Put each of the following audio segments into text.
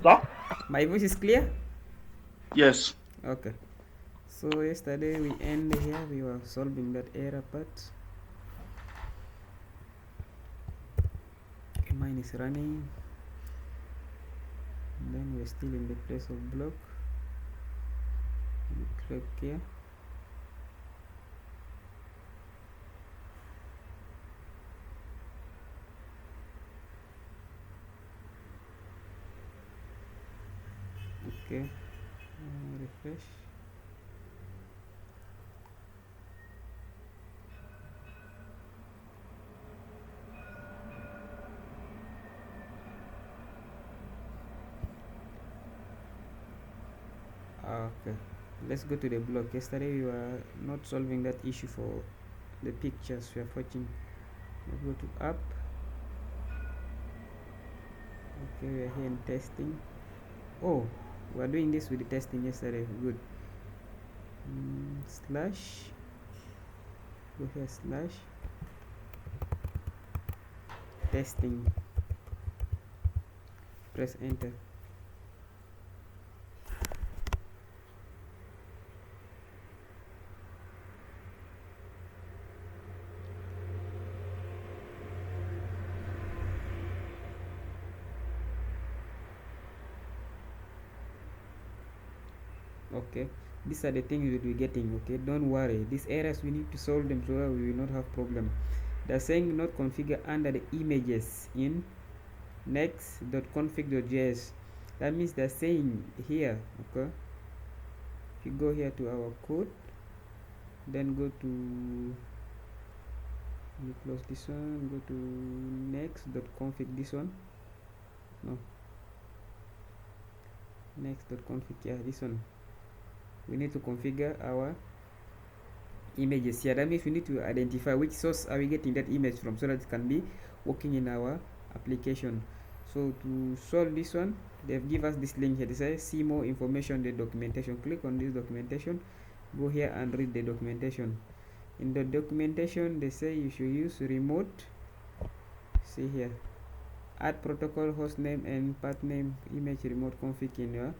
Sir? My voice is clear? Yes. Okay. So yesterday we end here. We were solving that error part. Okay, mine is running. And then we're still in the place of block. We click here. Okay. Refresh. Okay. Let's go to the block. Yesterday we were not solving that issue for the pictures we are watching. Let's go to app. Okay, we are here in testing. Oh, we are doing this with the testing yesterday. Good. Slash. Go here slash testing. Press enter. Okay, these are the things we will be getting. Okay, don't worry, these errors we need to solve them so that we will not have problem. They're saying not configure under the images in next.config.js. That means they're saying here, okay, if you go here to our code, then go to, you close this one, go to next.config, this one, no, next.config, yeah, this one. We need to configure our images here. That means we need to identify which source are we getting that image from so that it can be working in our application. So to solve this one, they've give us this link here. They say see more information, the documentation. Click on this documentation, go here and read the documentation. In the documentation they say you should use remote, see here, add protocol, host name and path name, image remote config in your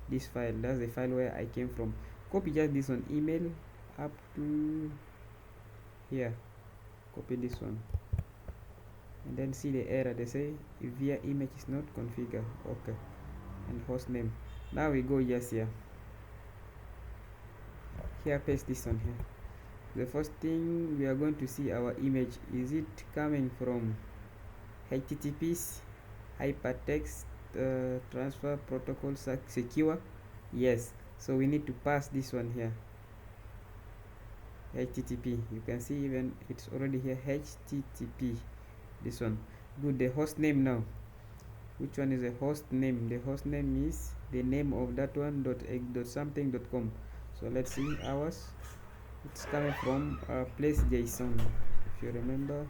this file. That's the file where I came from. Copy just this one, email up to here, copy this one, and then see the error. They say if via image is not configured. Okay, and host name. Now we go yes here, paste this one here. The first thing we are going to see our image, is it coming from https hypertext transfer protocol secure? Yes, so we need to pass this one here, http. You can see even it's already here, http, this one. Good. The host name now, which one is the host name? The host name is the name of that one, dot something.com. So let's see ours. It's coming from place JSON, if you remember.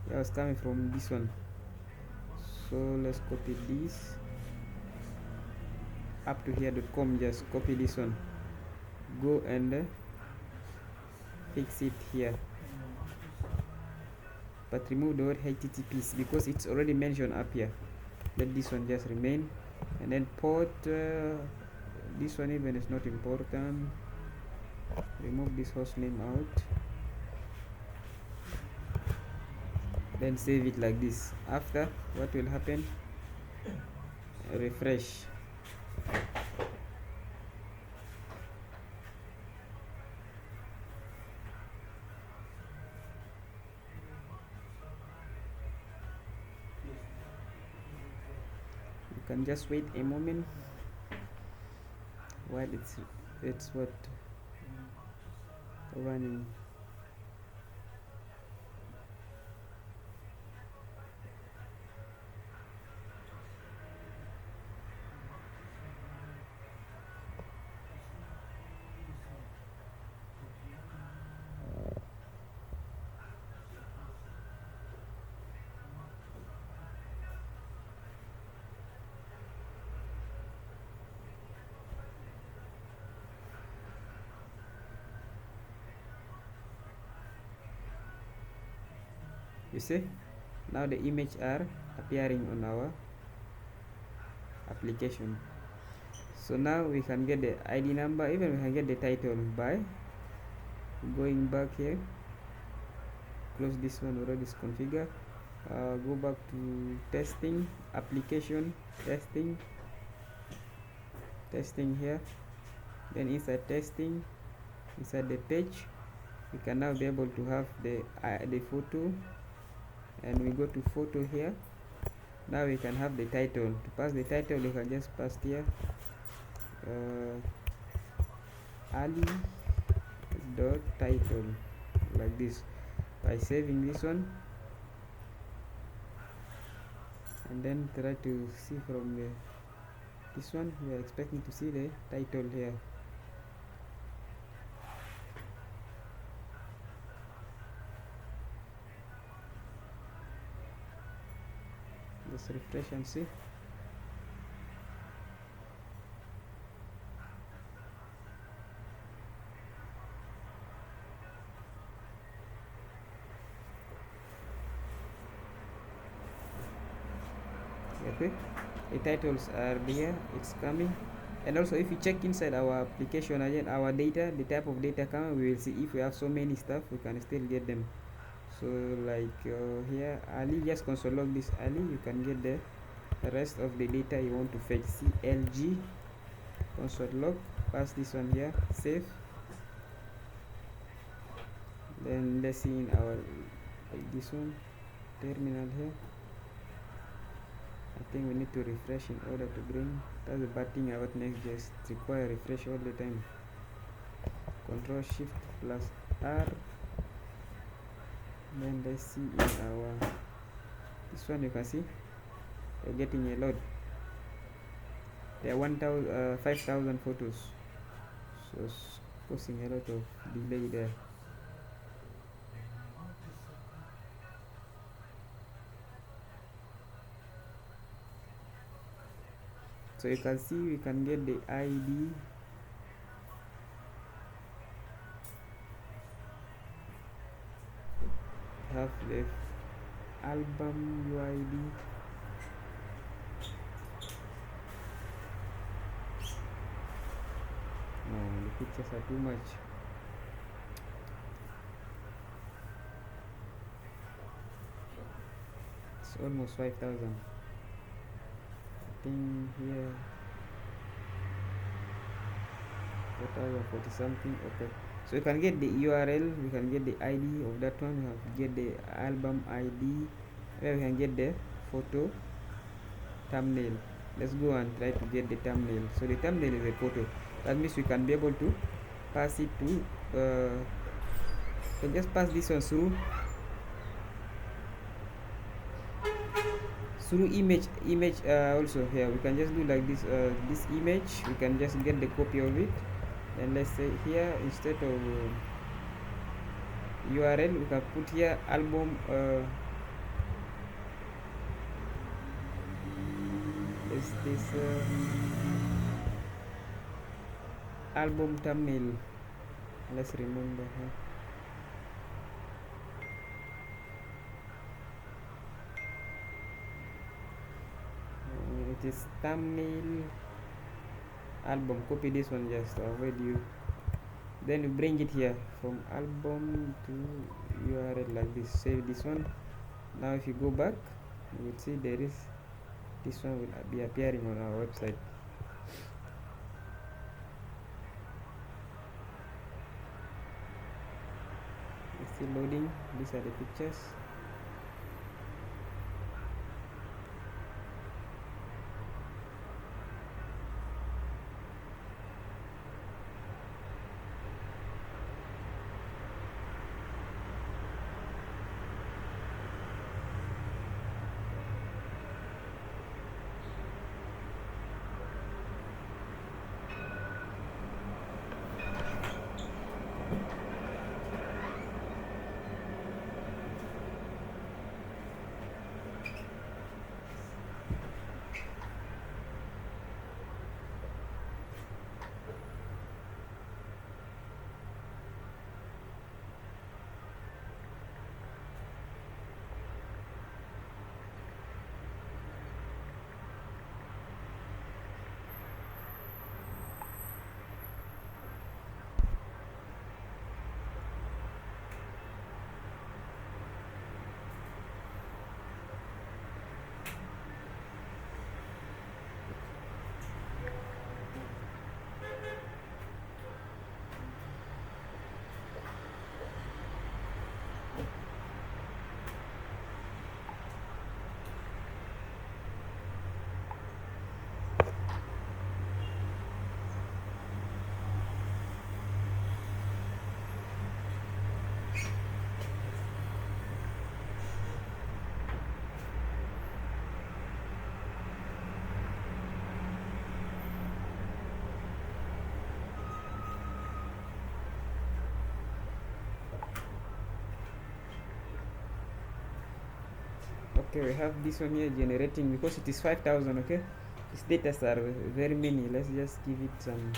Yeah, it's coming from this one. So let's copy this up to here.com. Just copy this one, go and fix it here, but remove the word https because it's already mentioned up here. Let this one just remain, and then port this one even is not important. Remove this host name out, then save it like this. After, what will happen? Refresh. You can just wait a moment while it's what running. You see, now the image are appearing on our application. So now we can get the ID number, even we can get the title by going back here, close this one, already is configured. Go back to testing, application, testing here, then inside testing, inside the page, we can now be able to have the photo, and we go to photo here. Now we can have the title. To pass the title, you can just pass here Ali dot title, like this, by saving this one, and then try to see from this one. We are expecting to see the title here. Just refresh and see. Okay, the titles are there, it's coming. And also, if you check inside our application again, our data, the type of data coming, we will see if we have so many stuff, we can still get them. So like here, Ali, just console log this Ali, you can get the rest of the data you want to fetch. CLG console log, pass this one here, save. Then let's see in our this one terminal here. I think we need to refresh in order to bring. That's the bad thing about Next.js, require refresh all the time. Control Shift plus R. Then let's see in our this one, you can see we're getting a lot. There are 5,000 photos, so it's causing a lot of delay there. So you can see we can get the ID, have the album UID, no, the pictures are too much. It's almost 5,000. I think here 4,040 something. Okay, so you can get the URL, we can get the ID of that one, we have to get the album ID, where we can get the photo, thumbnail. Let's go and try to get the thumbnail. So the thumbnail is a photo, that means we can be able to pass it to can just pass this one through image. Also here we can just do like this, this image, we can just get the copy of it, and let's say here instead of URL, we can put here album this album thumbnail. Let's remember here. It is thumbnail album. Copy this one just to avoid you. Then you bring it here from album to URL like this. Save this one. Now if you go back, you will see there is this one will be appearing on our website. It's still loading. These are the pictures. Okay, we have this one here generating because it is 5,000. Okay, these data are very many. Let's just give it some.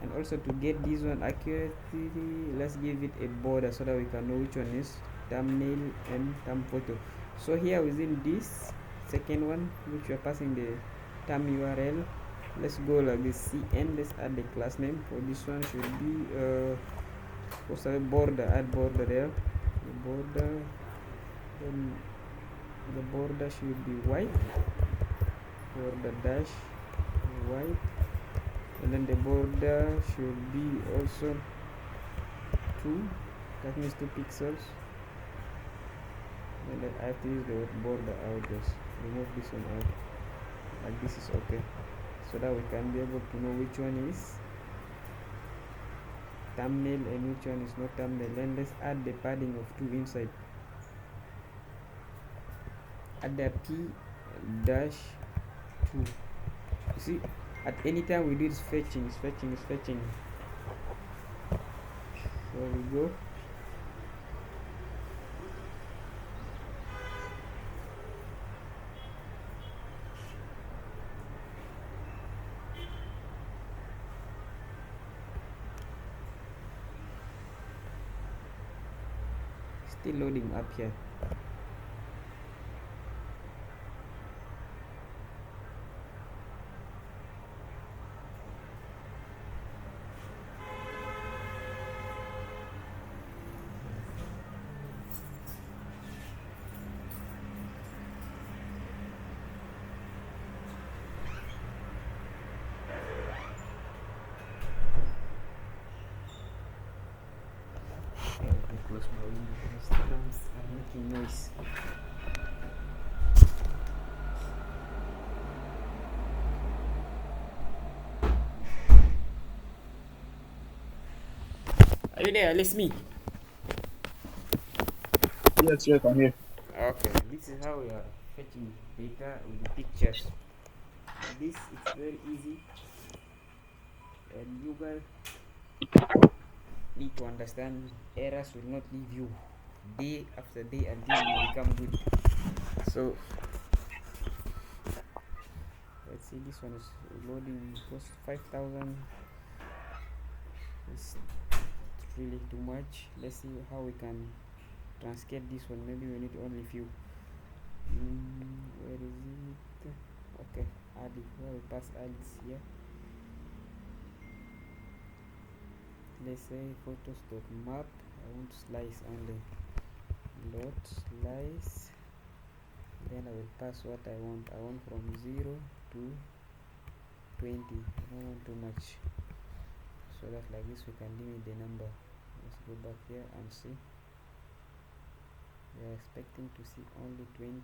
And also to get this one accurately, let's give it a border so that we can know which one is thumbnail and thumb photo. So here within this second one, which we are passing the thumb URL, let's go like this cn. Let's add the class name for this one. Should be what's a border, add border there, the border, then the border should be white, border dash white, and then the border should be also 2, that means 2 pixels, and then I have to use the word border out. Just remove this one out, like this is okay, so that we can be able to know which one is thumbnail and which one is not thumbnail. Then let's add the padding of 2 inside, add the p dash 2. You see, at any time we do this fetching. So we go, still loading up here. Let me close my window because the drums are making noise. Are you there? Let's me. Yes, I'm here. Okay, this is how we are fetching data with the pictures. This is very easy, and you guys need to understand errors will not leave you day after day until you become good. So let's see, this one is loading cost 5,000. It's really too much. Let's see how we can transcade this one. Maybe we need only few. Where is it? Okay, add it. Where we pass ads here. Let's say photos.map. I want to slice only. Dot slice. Then I will pass what I want. I want from 0 to 20. I don't want too much, so that like this we can limit the number. Let's go back here and see. We are expecting to see only 20.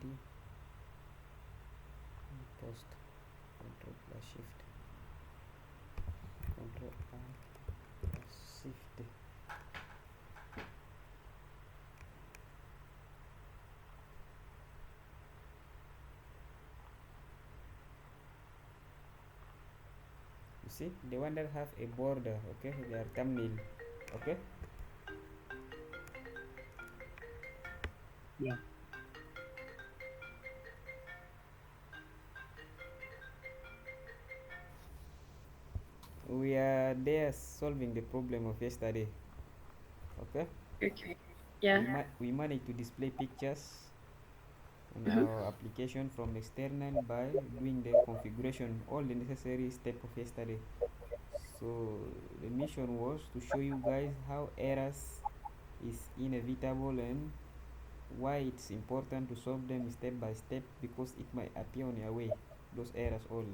Post Control plus Shift, Control Alt plus Shift. You see, the one that have a border, okay, they are thumbnail, okay. Yeah. We are there solving the problem of yesterday, okay. Okay. Yeah. We managed to display pictures on our application from external by doing the configuration, all the necessary steps of yesterday. So the mission was to show you guys how errors is inevitable and why it's important to solve them step by step, because it might appear on your way, those errors all,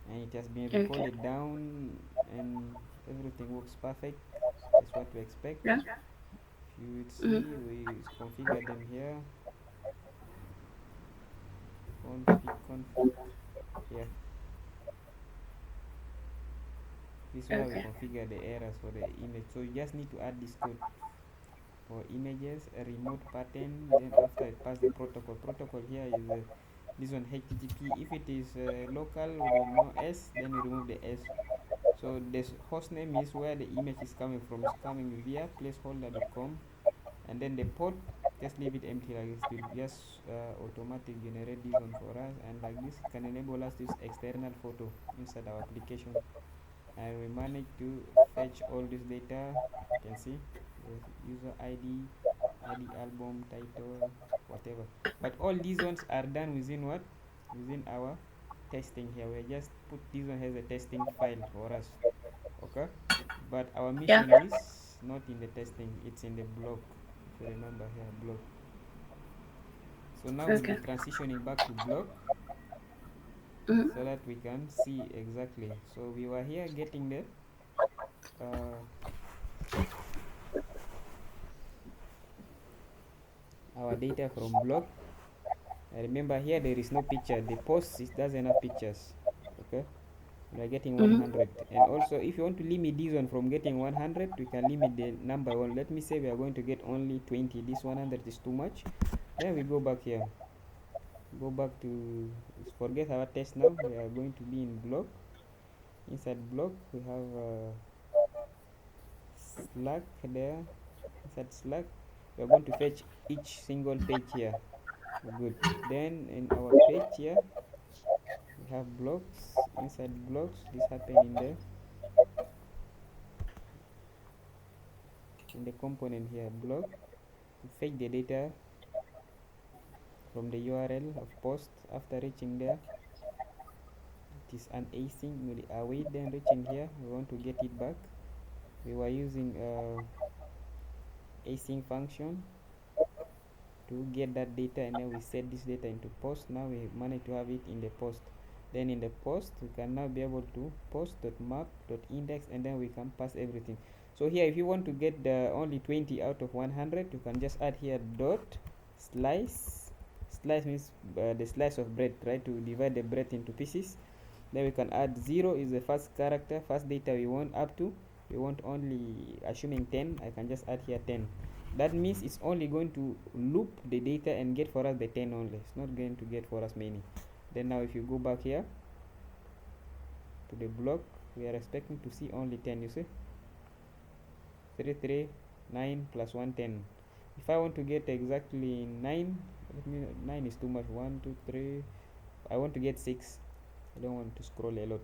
and it has been recorded down and everything works perfect. That's what we expect. Yeah. You would see we configure them here. Config here. This is where we configure the errors for the image. So you just need to add this code for images, a remote pattern. Then after it pass the protocol here is this one HTTP. If it is local with no S, then you remove the S. So this host name is where the image is coming from. It's coming via placeholder.com, and then the port just leave it empty like this. It will just automatic generate this one for us, and like this it can enable us to use external photo inside our application. And we manage to fetch all this data. You can see the user ID, album, title, whatever. But all these ones are done within what? Within our testing here. We just put this one as a testing file for us. Okay? But our mission Yeah. is not in the testing, it's in the blog. If you remember here, blog. So now we'll be Okay. transitioning back to blog Mhm. so that we can see exactly. So we were here getting the our data from blog. Remember here there is no picture. The post it doesn't have pictures. Okay, we are getting Mhm. 100. And also if you want to limit this one from getting 100, we can limit the number one. Let me say we are going to get only 20. This 100 is too much. Then we go back here. Go back to forget our test now. We are going to be in blog. Inside blog we have Slack there. Inside Slack we are going to fetch each single page here. Good. Then in our page here we have blocks. Inside blocks this happen in the component here block. We fetch the data from the URL of post. After reaching there it is an async await. Then reaching here we want to get it back. We were using async function to get that data, and then we set this data into post. Now we manage to have it in the post. Then in the post we can now be able to post.map.index, and then we can pass everything. So here if you want to get the only 20 out of 100, you can just add here dot slice. Slice means the slice of bread. Try to divide the bread into pieces. Then we can add 0 is the first character, first data we want, up to we want only assuming 10. I can just add here 10. That means it's only going to loop the data and get for us the 10 only. It's not going to get for us many. Then now if you go back here to the block, we are expecting to see only 10. You see 3 3 9 plus 1 10. If I want to get exactly 9, 9 is too much. 1 2 3, I want to get 6. I don't want to scroll a lot,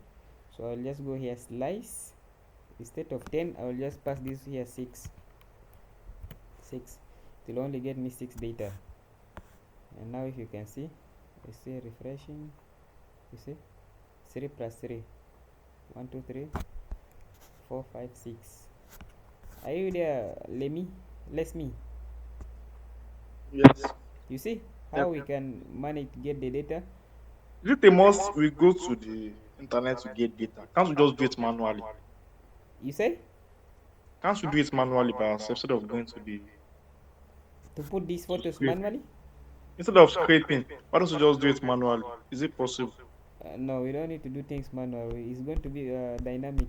so I'll just go here slice. Instead of 10 I will just pass this here 6. It will only get me 6 data. And now if you can see, I see refreshing, you see 3 plus 3, 1 2 3 4 5 6. Are you there, Lemmy? Me. Yes. You see Yep. how we can manage to get the data? Is it a must we go to the internet to get data? Can't we just do it manually? You say Can't we do it manually by ourselves instead of going to the to put these to photos scrape? manually? Instead of scraping, why don't we just do it manually? Is it possible? No, we don't need to do things manually. It's going to be dynamic.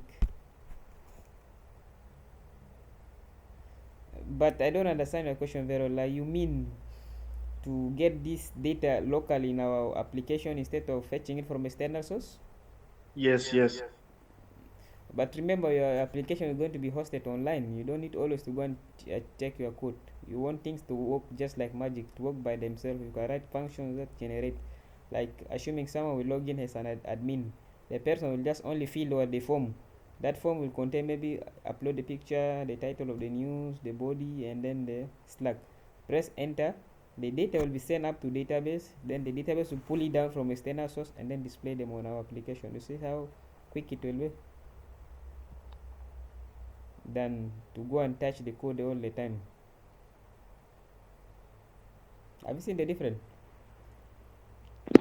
But I don't understand your question very well. Like, you mean to get this data locally in our application instead of fetching it from external source? Yes, yes. But remember, your application is going to be hosted online. You don't need always to go and check your code. You want things to work just like magic, to work by themselves. You can write functions that generate, like assuming someone will log in as an admin, the person will just only fill out the form. That form will contain maybe upload the picture, the title of the news, the body, and then the Slack. Press enter. The data will be sent up to database. Then the database will pull it down from external source and then display them on our application. You see how quick it will be than to go and touch the code all the time. Have you seen the difference?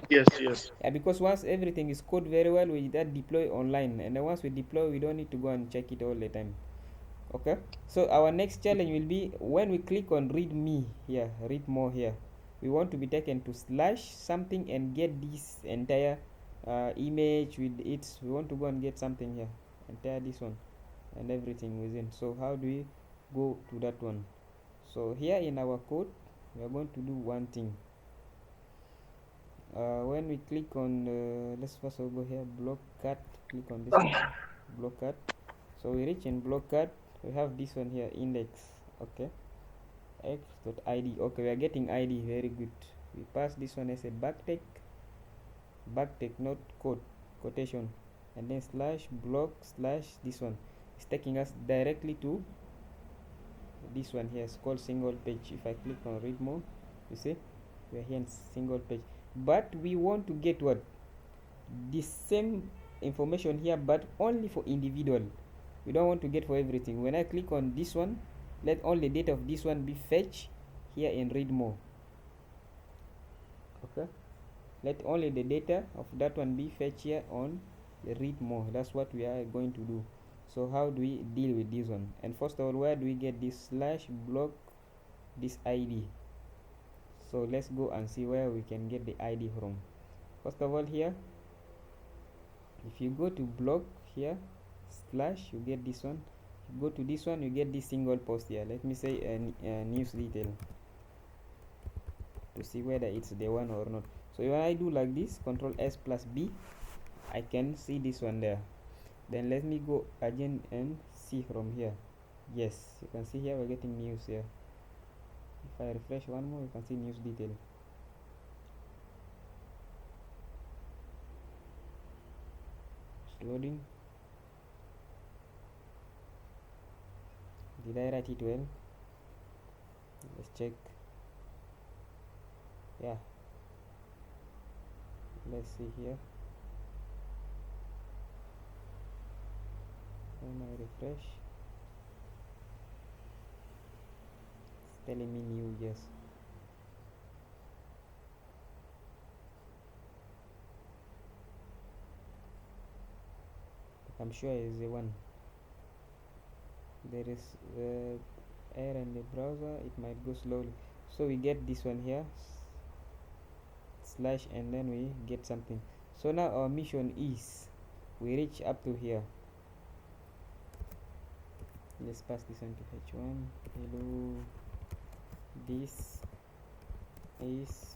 Yes, yes. Yeah, because once everything is coded very well, we that deploy online, and then once we deploy, we don't need to go and check it all the time. Okay, so our next challenge will be when we click on read me here, read more here, we want to be taken to slash something and get this entire image with it. We want to go and get something here, entire this one and everything within. So how do we go to that one? So here in our code we are going to do one thing. When we click on let's first of all go here block cut, click on this one, block cut. So we reach in block cut, we have this one here index. Okay, x.id. okay, we are getting id. Very good. We pass this one as a backtick not quotation, and then slash block slash this one. It's taking us directly to this one here. It's called single page. If I click on read more, you see we are here in single page, but we want to get what, the same information here, but only for individual. We don't want to get for everything. When I click on this one, let only data of this one be fetched here in read more. Okay, let only the data of that one be fetched here on the read more. That's what we are going to do. So how do we deal with this one? And first of all, where do we get this slash block this id? So let's go and see where we can get the id from. First of all, here if you go to block here slash, you get this one. If you go to this one, you get this single post here. Let me say a news detail to see whether it's the one or not. So when I do like this, control S plus B, I can see this one there. Then let me go again and see from here. Yes, you can see here we're getting news here. If I refresh one more, you can see news detail. It's loading. Did I write it well? Let's check. Yeah, let's see here. When I refresh, it's telling me new. Yes, I'm sure it's the one. There is error in the browser, it might go slowly. So we get this one here slash, and then we get something. So now our mission is we reach up to here. Let's pass this on to h1. Hello, this is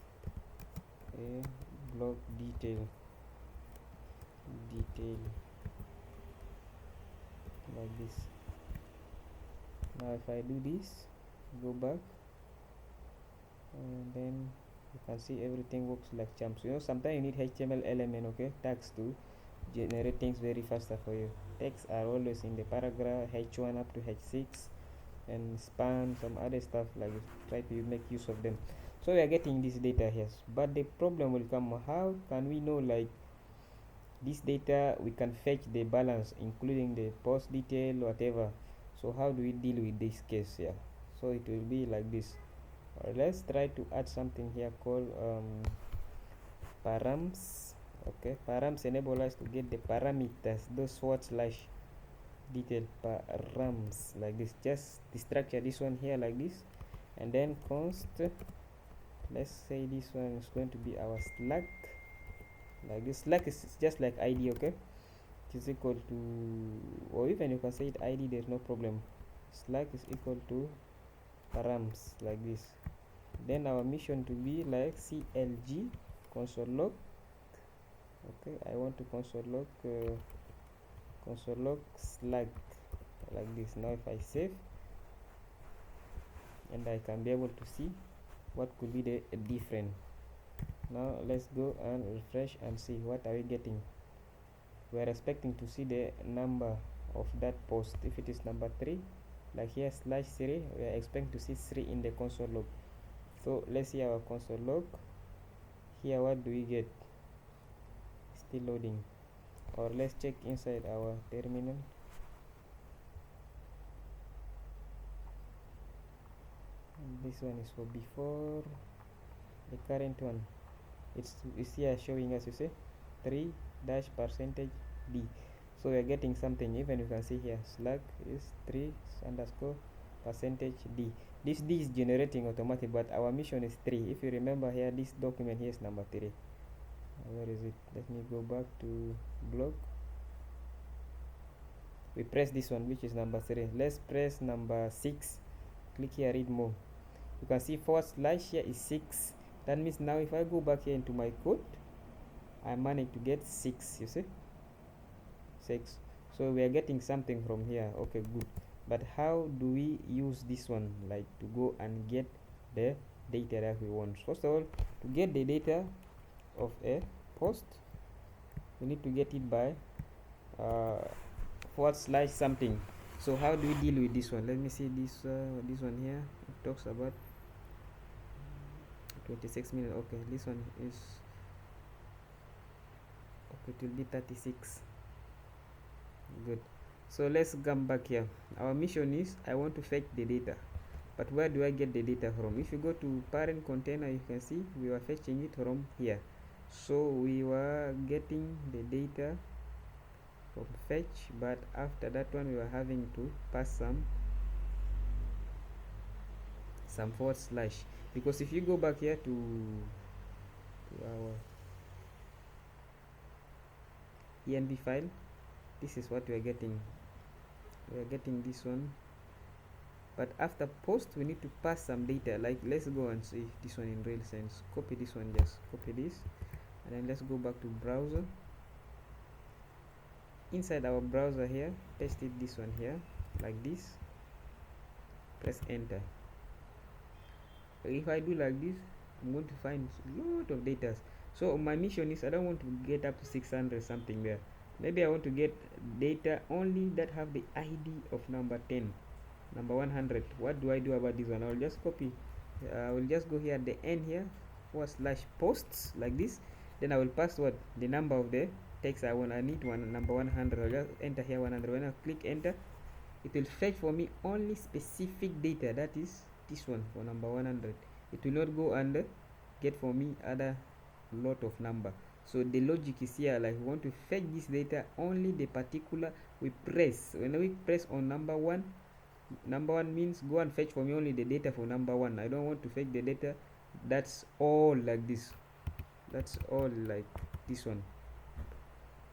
a blog detail like this. Now if I do this, go back, and then you can see everything works like champs. Sometimes you need HTML element, okay, tags to generate things very faster for you. Texts are always in the paragraph, h1 up to h6, and span, some other stuff like this. Try to make use of them. So we are getting this data here, but the problem will come, how can we know like this data we can fetch the balance including the post detail, whatever? So how do we deal with this case here? So it will be like this. Let's try to add something here called params. Okay, params enable us to get the parameters, those / detail params like this. Just the structure this one here like this, and then const, let's say this one is going to be our slug like this. Slug is just like id, okay, it is equal to, or even you can say it id, there's no problem. Slug is equal to params like this. Then our mission to be like clg console log. Okay, I want to console log slug like this. Now if I save, and I can be able to see what could be the difference. Now let's go and refresh and see what are we getting. We are expecting to see the number of that post. If it is number 3, like here /3, we are expecting to see 3 in the console log. So let's see our console log here. What do we get? Still loading. Or let's check inside our terminal. And this one is for before. The current one, it's here showing us, you see, 3 %d. So we are getting something. Even you can see here slug is 3 %d. This d is generating automatic, but our mission is 3. If you remember here, this document here is number 3. Where is it? Let me go back to blog. We press this one, which is number 3. Let's press number 6. Click here, read more. You can see / here is 6. That means now if I go back here into my code, I managed to get 6. You see, 6. So we are getting something from here. Okay, good. But how do we use this one, like to go and get the data that we want? First of all, to get the data of a post, we need to get it by / something. So how do we deal with this one? Let me see this one here. It talks about 26 minutes. Okay, this one is okay, it will be 36. Good. So let's come back here. Our mission is I want to fetch the data, but where do I get the data from? If you go to parent container, you can see we were fetching it from here. So we were getting the data from fetch, but after that one we were having to pass some / because if you go back here to our env file, this is what we are getting. We are getting this one, but after post we need to pass some data. Like, let's go and see this one in real sense. Copy this one, just copy this, and then let's go back to browser. Inside our browser here, paste it this one here like this, press enter. If I do like this, I'm going to find a lot of data. So my mission is I don't want to get up to 600 something there. Maybe I want to get data only that have the ID of number 10, number 100. What do I do about this one? I will just copy. I will just go here at the end here, / posts like this. Then I will pass what the number of the text I want. I need one number 100. I'll just enter here 100. When I click enter, it will fetch for me only specific data, that is this one for number 100. It will not go and get for me other lot of number. So the logic is here, like we want to fetch this data only the particular we press. When we press on number one means go and fetch for me only the data for number 1. I don't want to fetch the data that's all like this. That's all like this one.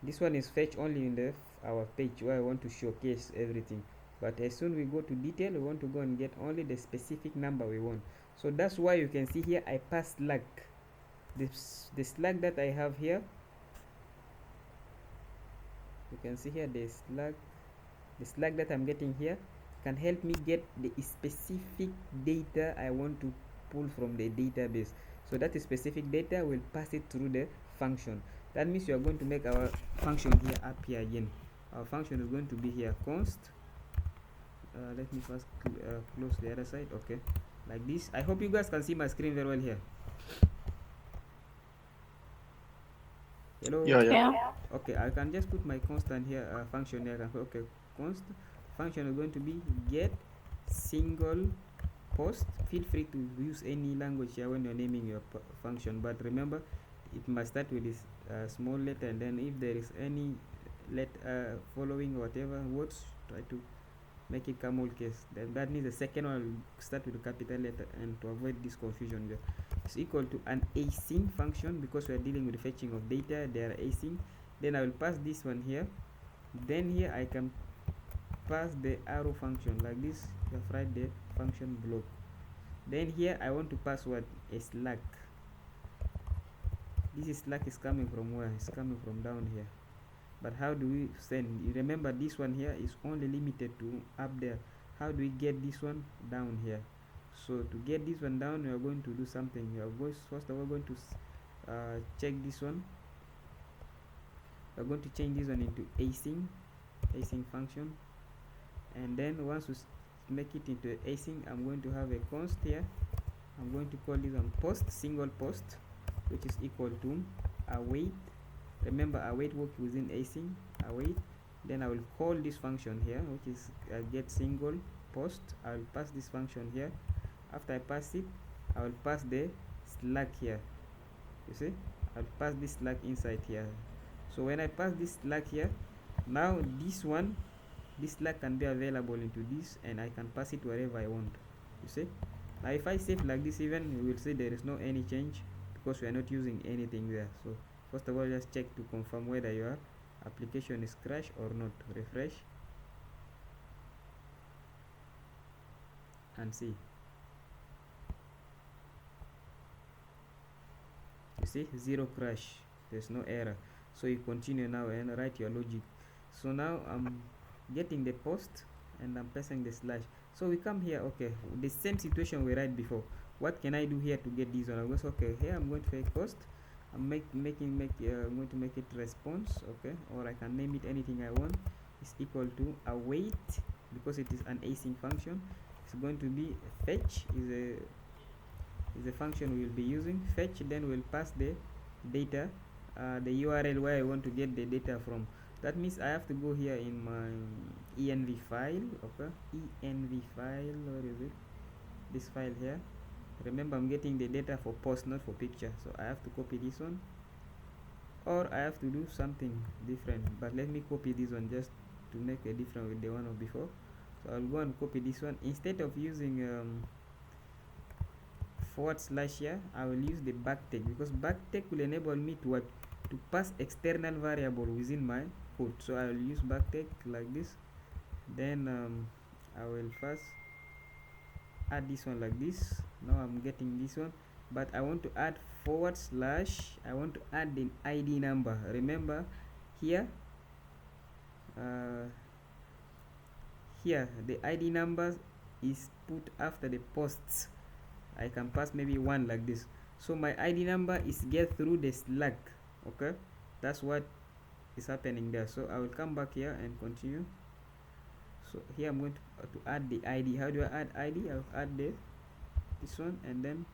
This one is fetch only in the our page where I want to showcase everything. But as soon we go to detail, we want to go and get only the specific number we want. So that's why you can see here I pass slug. The slug that I have here, you can see here the slug that I'm getting here can help me get the specific data I want to pull from the database. So that specific data will pass it through the function. That means you are going to make our function here appear again. Our function is going to be here const. Let me first close the other side. Okay, like this. I hope you guys can see my screen very well here. Hello. Yeah. Okay, I can just put my constant here, function here. Okay, const function is going to be get single post. Feel free to use any language here when you're naming your function, but remember it must start with this small letter, and then if there is any letter following whatever words, try to make it camel case. Then that means the second one will start with a capital letter, and to avoid this confusion there, it's equal to an async function because we are dealing with the fetching of data. They are async. Then I will pass this one here. Then here I can pass the arrow function like this. You have write the function block. Then here I want to pass what? A slug. This slug is coming from where? It's coming from down here. But how do we send? You remember this one here is only limited to up there. How do we get this one down here? So to get this one down, we are going to do something. We are first of all going to check this one. We are going to change this one into async function, and then once we make it into async, I'm going to have a const here. I'm going to call this one post, single post, which is equal to await. Remember, await work within async, await. Then I will call this function here, which is get single post. I will pass this function here. After I pass it, I will pass the slug here. You see, I'll pass this slug inside here. So when I pass this slug here, now this slug can be available into this, and I can pass it wherever I want. You see, now if I save like this, even you will see there is no any change because we are not using anything there. So first of all, just check to confirm whether your application is crashed or not. Refresh and see. You see, zero crash, there's no error. So you continue now and write your logic. So now I'm getting the post, and I'm pressing the slash. So we come here, okay, the same situation we write before. What can I do here to get this one? I go, okay, here I'm going to say cost. I'm going to make it response, okay, or I can name it anything I want. Is equal to await, because it is an async function. It's going to be fetch is a function we will be using. Fetch, then we'll pass the data, the URL where I want to get the data from. That means I have to go here in my env file, okay, env file, where is it, this file here. Remember, I'm getting the data for post, not for picture, so I have to copy this one, or I have to do something different, but let me copy this one just to make a difference with the one of before. So I'll go and copy this one. Instead of using / here, I will use the backtick, because backtick will enable me to what, to pass external variable within my code. So I will use backtick like this. Then I will first add this one like this. Now I'm getting this one, but I want to add / I want to add the ID number. Remember here, here the ID number is put after the posts. I can pass maybe 1 like this. So my ID number is get through the Slack, okay, that's what is happening there. So I will come back here and continue. So here I'm going to add the ID. How do I add ID? I'll add this one, and then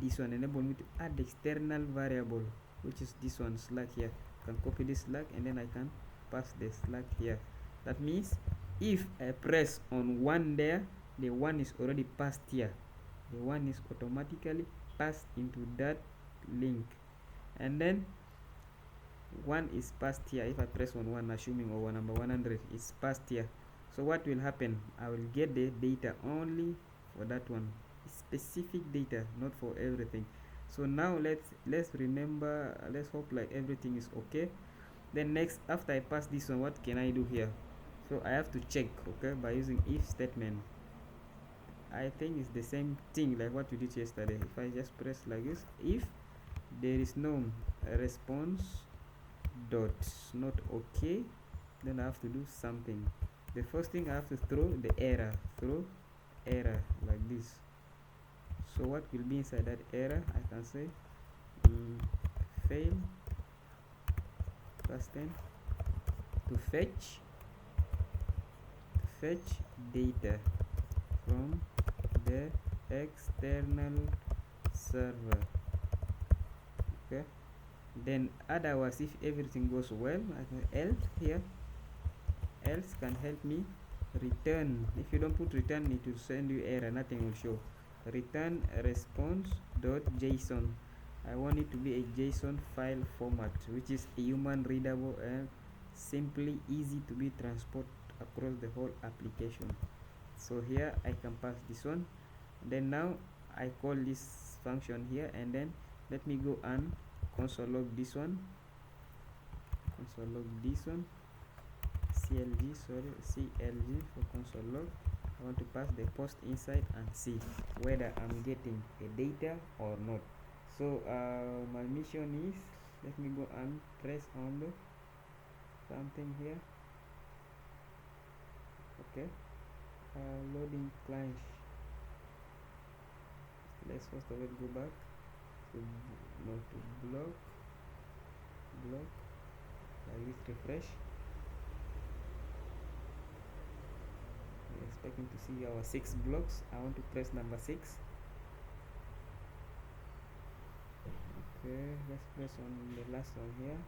this one enable me to add the external variable, which is this one, Slack here. I can copy this Slack, and then I can pass the Slack here. That means if I press on 1 there, the 1 is already passed here. The 1 is automatically passed into that link, and then 1 is passed here. If I press on 1, assuming over number 100 is passed here, so what will happen? I will get the data only for that one, specific data, not for everything. So now let's remember, let's hope like everything is okay. Then next, after I pass this one, what can I do here? So I have to check, okay, by using if statement. I think it's the same thing like what we did yesterday. If I just press like this, if there is no response dot not okay, then I have to do something. The first thing, I have to throw error like this. So what will be inside that error? I can say fail +10 to fetch data from the external server, okay. Then otherwise, if everything goes well, I can else here, else can help me return. If you don't put return, it will send you error, nothing will show. Return response.json. I want it to be a JSON file format, which is human readable and simply easy to be transported across the whole application. So here I can pass this one. Then now I call this function here, and then let me go and console log this one, CLG for console log. I want to pass the post inside and see whether I'm getting a data or not. So my mission is, let me go and press on the something here, okay, loading client. Let's first of all go back to block like this, refresh. We're expecting to see our 6 blocks. I want to press number 6. Okay, let's press on the last one here.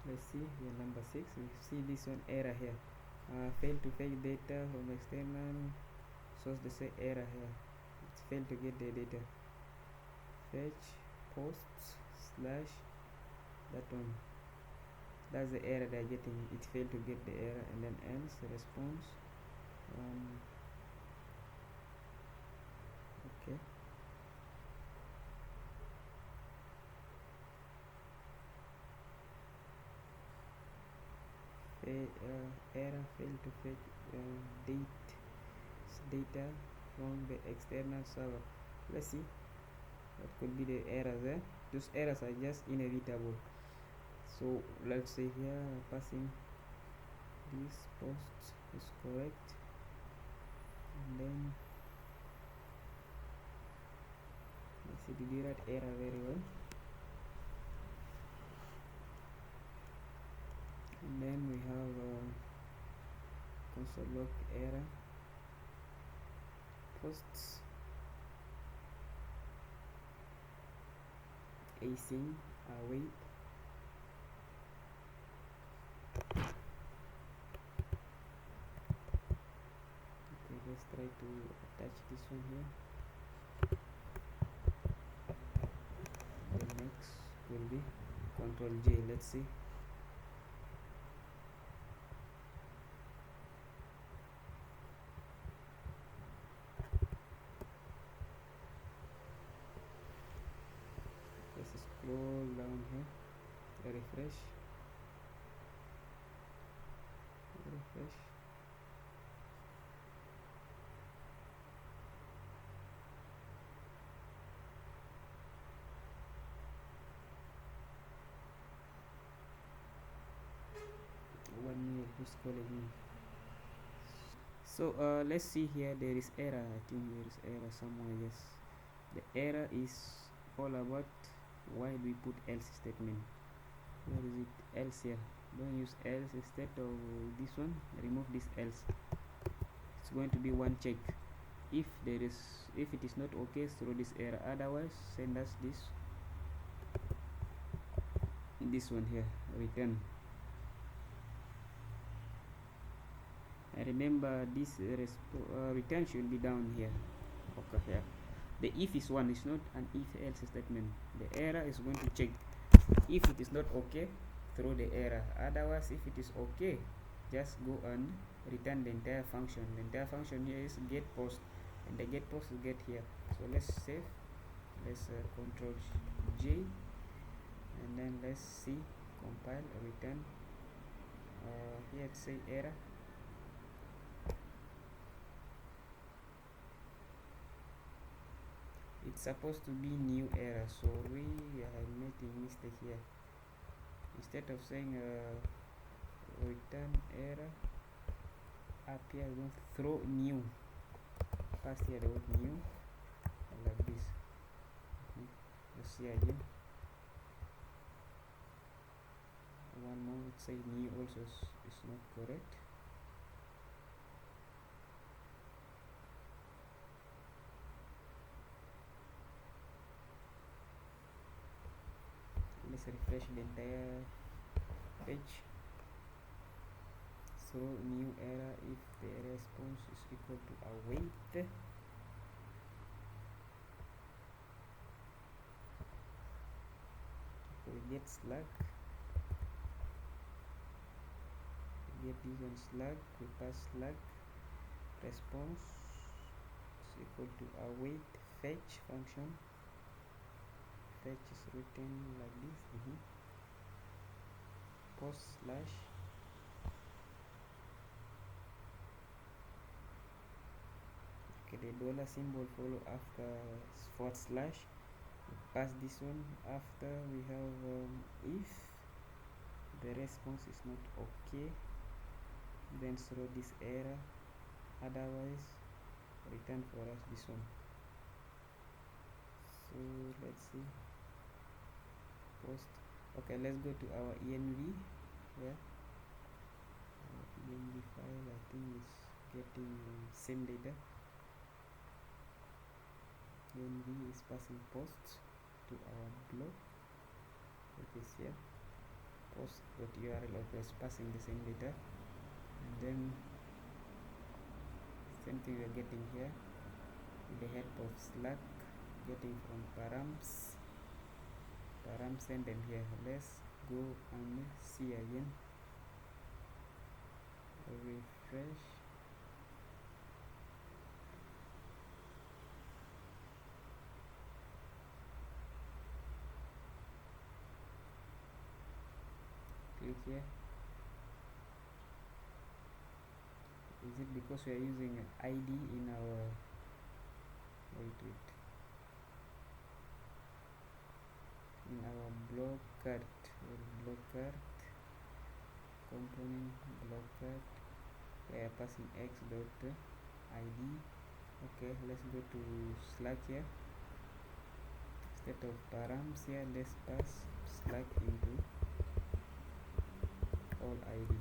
Let's see here, number 6. We see this one error here, failed to fetch data from external source. They say error here, it's failed to get the data. Fetch posts / that one, that's the error they're getting. It failed to get the error, and then ends response. Okay, error failed to fetch data from the external server. Let's see what could be the errors there. Those errors are just inevitable. So let's say here, passing this post is correct, and then let's see, did you write error very well? And then we have console log error posts async await. Okay, let's try to attach this one here. The next will be Control J. Let's see. Let's scroll down here. Refresh. One minute, who's calling me? So let's see here. There is error. I think there is error somewhere. Yes, the error is all about why do we put else statement. Where is it? Else here. Don't use else instead of this one. Remove this else. It's going to be one check. If it is not okay, throw this error. Otherwise, send us this one here, return. And remember, this return should be down here. Okay, here. The if is one, is not an if else statement. The error is going to check. If it is not okay, throw the error. Otherwise, if it is okay, just go and return the entire function. The entire function here is get post, and the get post will get here. So let's save. Let's Control J, and then let's see, compile, return. Here it say error. It's supposed to be new error, so we are making mistake here. Instead of saying return error, up here we're going to throw new. Pass here the word new, like this. Let's see again. One more, it say new also is not correct. Let's refresh the entire page. So new error if the response is equal to await. We get slug. We get this one slug. We pass slug. Response is equal to await fetch function. Fetch is written like this. Post slash okay, the dollar symbol follow after forward slash. We pass this one after we have if the response is not okay, then throw this error. Otherwise, return for us this one. So let's see. Post. Okay, let's go to our env here. Our env file, I think it's getting same data. Env is passing post to our blog. It is here. Post.url also is passing the same data, and then same thing we are getting here with the help of Slack, getting from params. Send them here. Let's go and see again. Refresh. Click here. Is it because we are using an ID in our in our blog cart component blocker, we are passing x dot id. Okay, let's go to Slack here. Instead of params here, let's pass Slack into all id.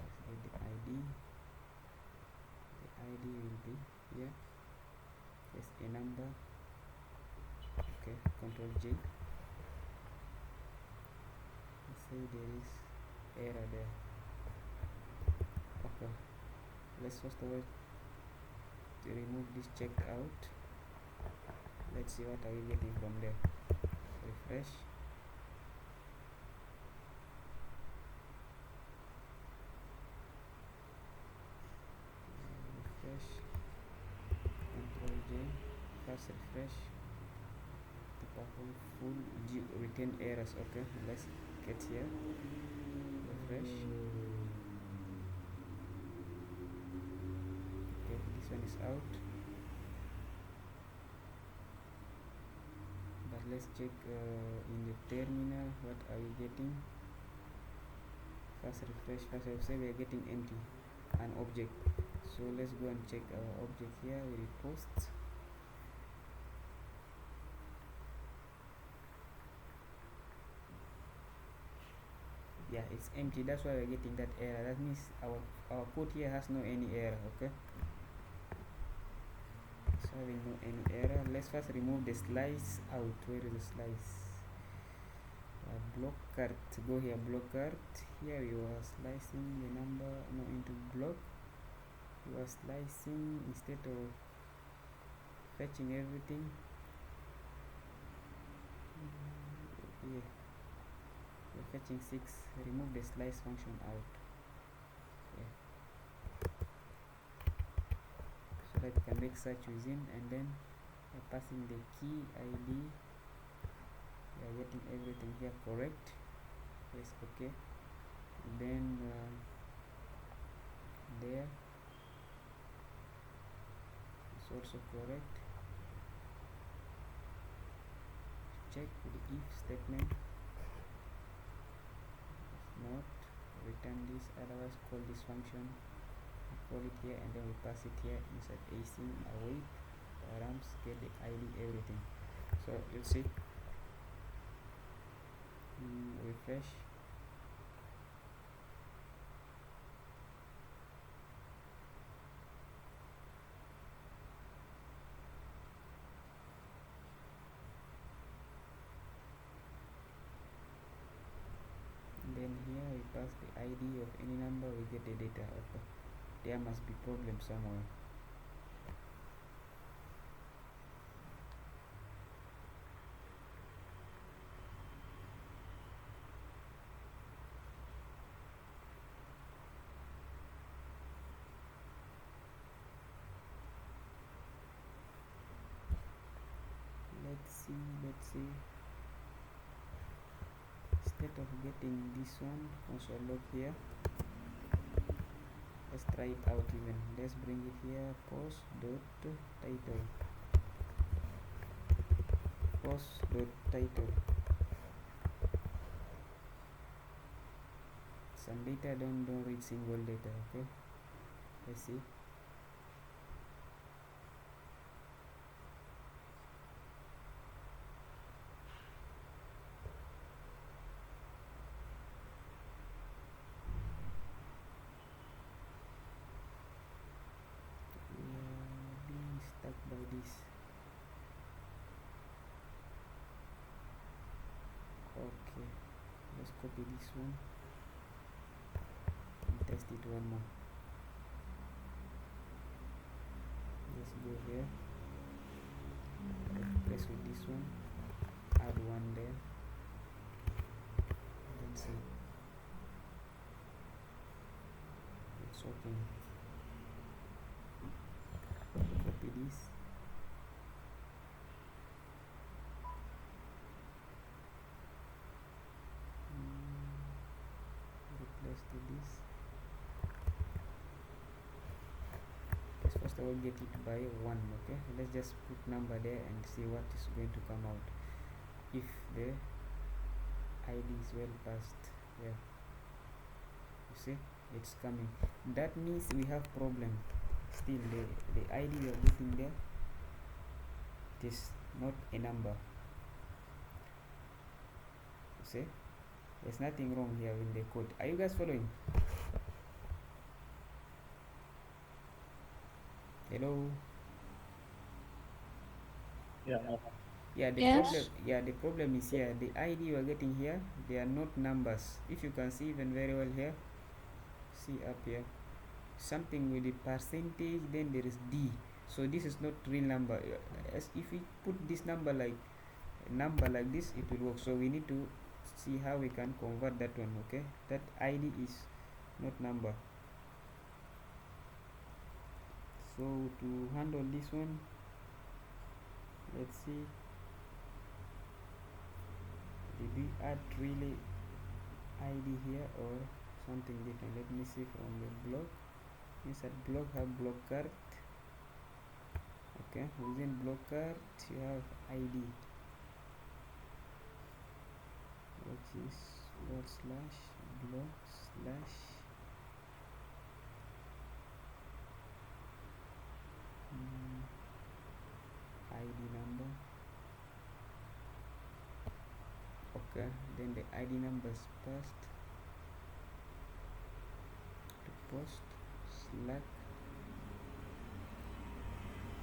Let's get the id. The id will be here. There's a number. Okay, Control J. Let's say there is error there. Okay, let's first of all to remove this checked out. Let's see what are we getting from there. Refresh. Refresh. Control J. Fast refresh. To perform full return errors. Okay, let's get here. Refresh. Okay, this one is out. But let's check in the terminal what are we getting. Fast refresh. Fast refresh. We are getting empty, an object. So let's go and check our object here with the posts. Yeah, it's empty. That's why we're getting that error. That means our code here has no any error. Okay, so we no any error. Let's first remove the slice out. Where is the slice? Block cart. Go here, block cart. Here you are slicing the number no into block. You are slicing instead of fetching everything. Yeah, you're fetching 6. Remove the slice function out. Yeah, so that you can make search within, and then passing the key id. We are getting everything here correct. Yes, okay. Then there is also correct. Check the if statement. If not, return this. Otherwise, call this function. Call it here, and then we pass it here inside async await params, get the id, everything. So let's see. Refresh. Then here we pass the id of any number, we get the data. Okay, there must be problem somewhere. Let's see. Instead of getting this one console log here, let's try it out even. Let's bring it here. Post dot title. Post dot title. Some data don't read single data. Okay, let's see. By this. Okay, let's copy this one and test it one more. Let's go here, press with this one, add one there, let's see, it's working. Copy this, replace to this. Let's first of all get it by 1. Okay, let's just put number there and see what is going to come out if the id is well passed. Yeah, see, it's coming. That means we have problem. Still the ID we are getting there, it is not a number. See, there's nothing wrong here in the code. Are you guys following? Hello? Yeah. Yeah, the Yes. problem, yeah, the problem is here. The ID you are getting here, they are not numbers. If you can see even very well here, see up here, something with the percentage, then there is D. So this is not real number. As if we put this number like this, it will work. So we need to see how we can convert that one. Okay, that ID is not number. So to handle this one, let's see, did we add really ID here or something different? Let me see from the block. Inside block have block card. Okay, within block card you have ID, which is /block/ ID number. Okay, then the ID number is passed to post Slack.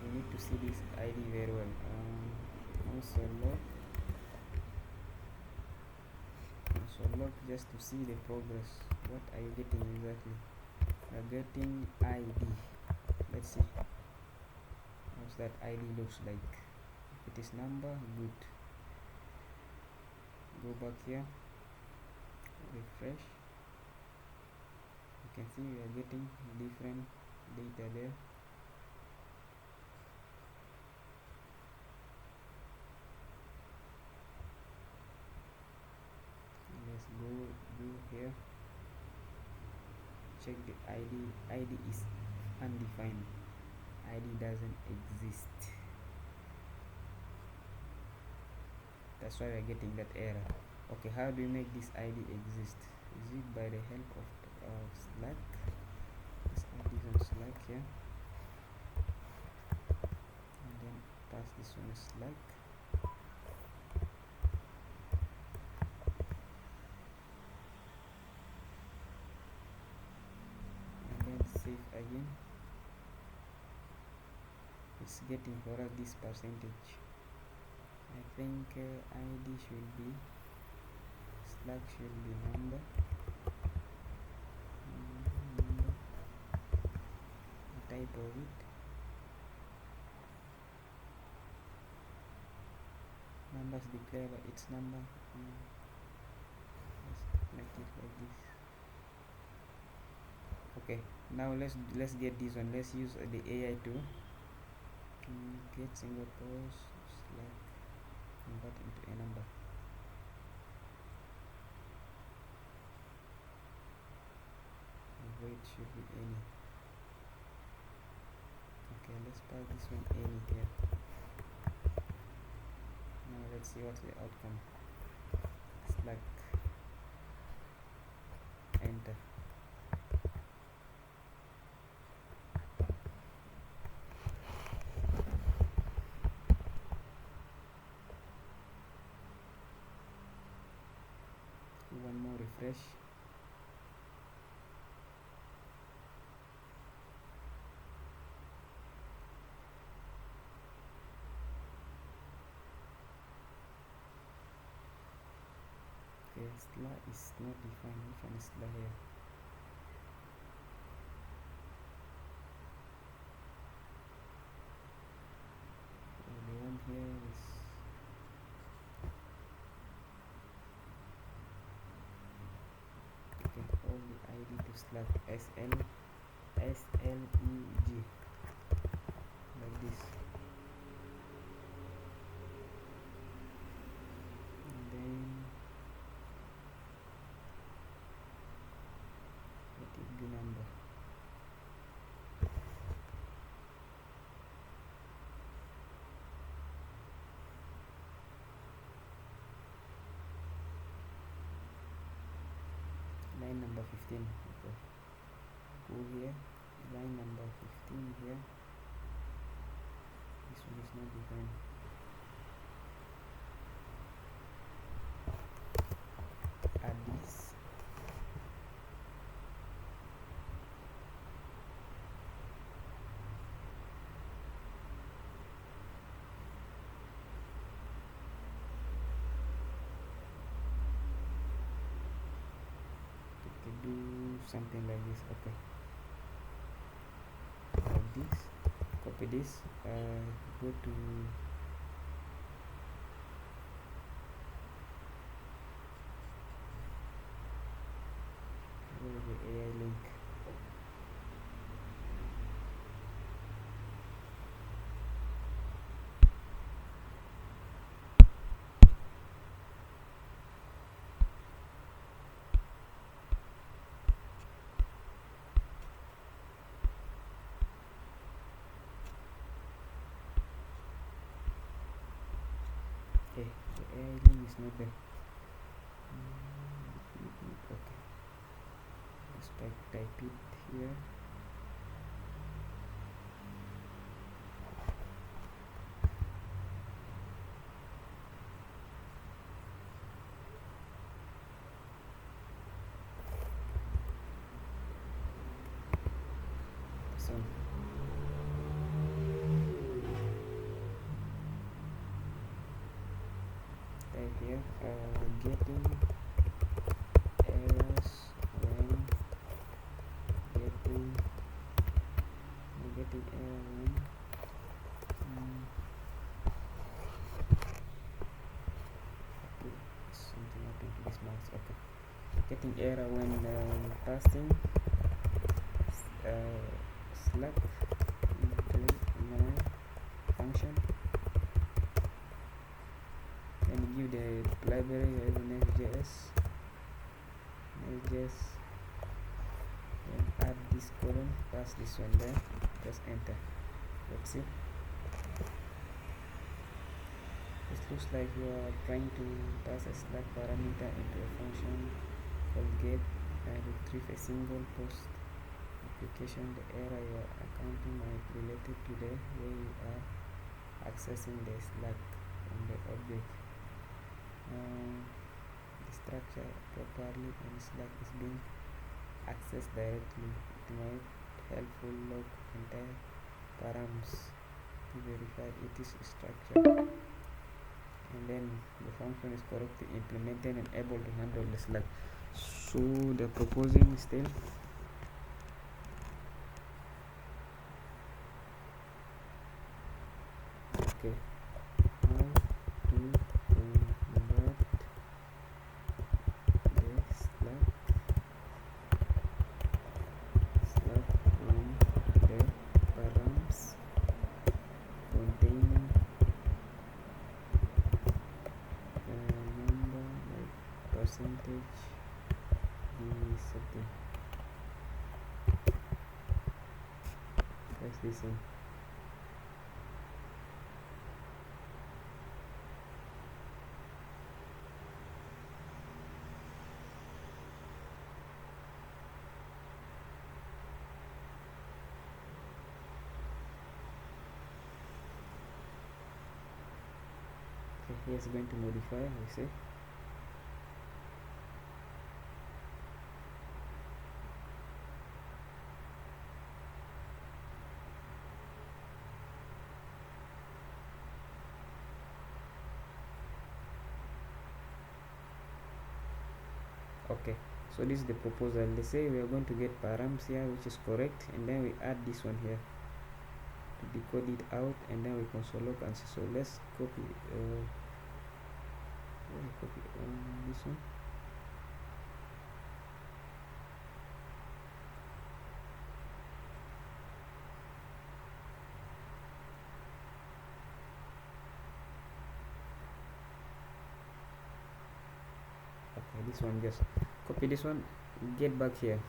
We need to see this ID very well. Also log just to see the progress. What are you getting exactly? We are getting ID. Let's see how's that ID looks like. If it is number, good. Go back here, refresh. You can see we are getting different data there. Let's go here, check the ID is undefined. ID doesn't exist. That's why we're getting that error. Okay, how do we make this ID exist? Is it by the help of Slack? This ID is on Slack here, and then pass this one as Slack. And then save again. It's getting for us this percentage. I think ID should be Slack should be number, type of it, numbers declare by its number. Let's make it like this. Okay, now let's get this one. Let's use the AI to get Singapore's Slack convert into a number. Weight should be any. Okay, let's pass this one any here. Now let's see what's the outcome. Slack, enter. One more refresh. Okay, Slack is not defined. Which one is Slack here? The one here is all the ID to Slack SLEG like this, and then let it be number. Line number 15. Okay, go here, line number 15 here. This one is not defined. Add this. Do something like this. Okay, like this. Copy this. Go to the AI link. Okay, the AI link is not there. Okay, let's type it here. So type here, getting errors when getting error when something happened to this mouse. Okay, getting error when passing Slack into my function, and give the library as Next.js, then add this column, pass this one there, press enter. Let's see. It looks like you are trying to pass a Slack parameter into a function called get and retrieve a single post application. The error you are accounting might be related to the way you are accessing the Slack on the object. The structure properly and Slack is being accessed directly. It might helpful log entire params to verify it is structured, and then the function is correctly implemented and able to handle the Slack. So the proposing still okay. How to convert the Slack from the params containing number like percentage something. Press this in. Okay, here's going to modify, I say. Okay, so this is the proposal. Let's say we are going to get params here, which is correct, and then we add this one here to decode it out, and then we console log and see. So let's copy this one. Okay, this one, just copy this one, get back here,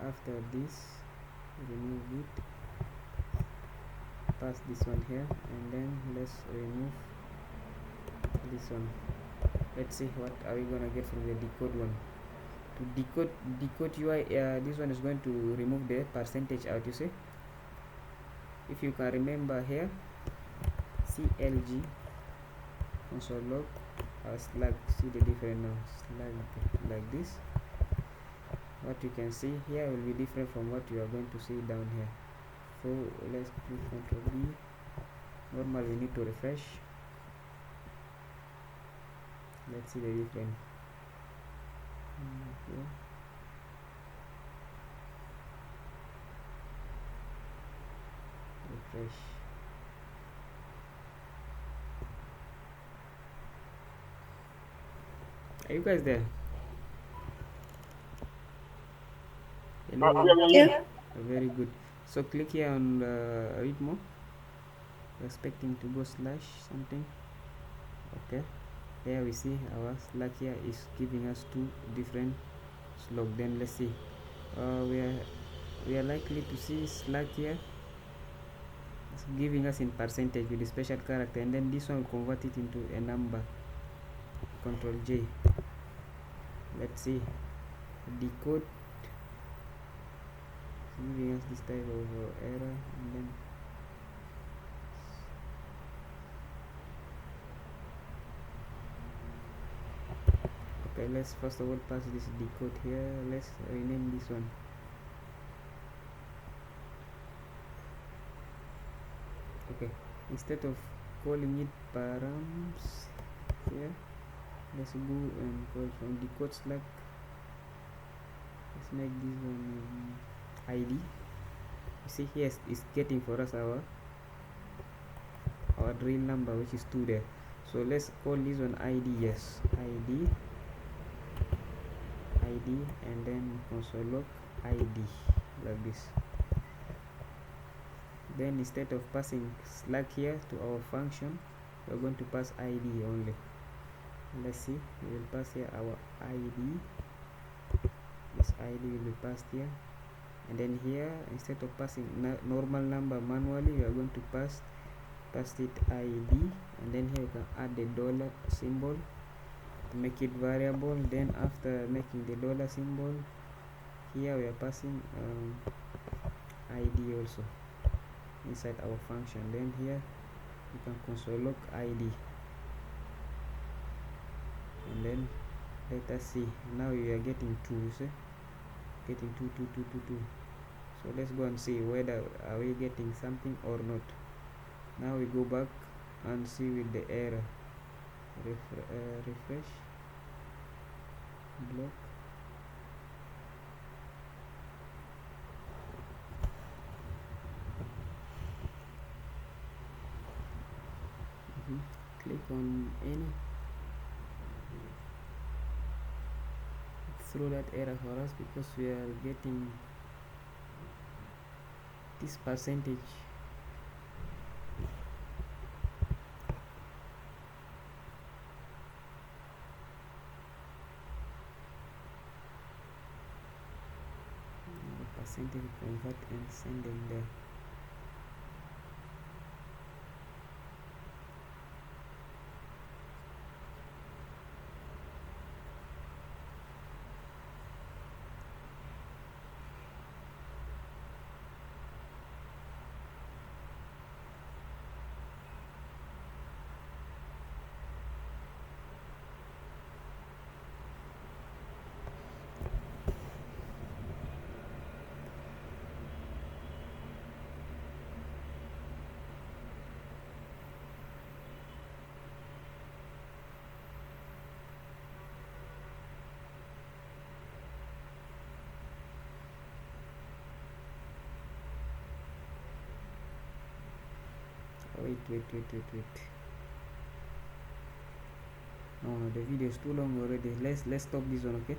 after this remove it, pass this one here, and then let's remove this one. Let's see what are we gonna get from the decode one. To decode UI, this one is going to remove the percentage out. You see, if you can remember here, CLG console log slug. See the difference now, slug like this. What you can see here will be different from what you are going to see down here. So let's click Ctrl B. Normal, we need to refresh. Let's see the difference. Okay. Refresh. Are you guys there? Hello? Yeah. Very good. So click here on read more. Expecting to go slash something. Okay. Here we see our slug here is giving us two different slug. Then let's see. We are likely to see slug here. It's giving us in percentage with a special character, and then this one will convert it into a number. Control J. Let's see. Decode. Giving us this type of error, and then okay, let's first of all pass this decode here. Let's rename this one. Okay, instead of calling it params here, let's go and call from decode slug. Let's make this one ID. You see here it's getting for us our real number, which is 2 there. So let's call this one ID. Yes, ID, and then console log ID like this. Then instead of passing slug here to our function, we're going to pass ID only. Let's see, we will pass here our ID. This ID will be passed here, and then here instead of passing normal number manually, we are going to pass it ID, and then here you can add the dollar symbol to make it variable. Then after making the dollar symbol, here we are passing ID also inside our function. Then here you can console log ID, and then let us see. Now we are getting 2, see? Getting 2. So let's go and see whether are we getting something or not. Now we go back and see with the error. Refresh, block. Click on any, throw that error for us because we are getting this percentage. Percentage convert and send them there. Wait. No, the video is too long already. Let's stop this one, okay?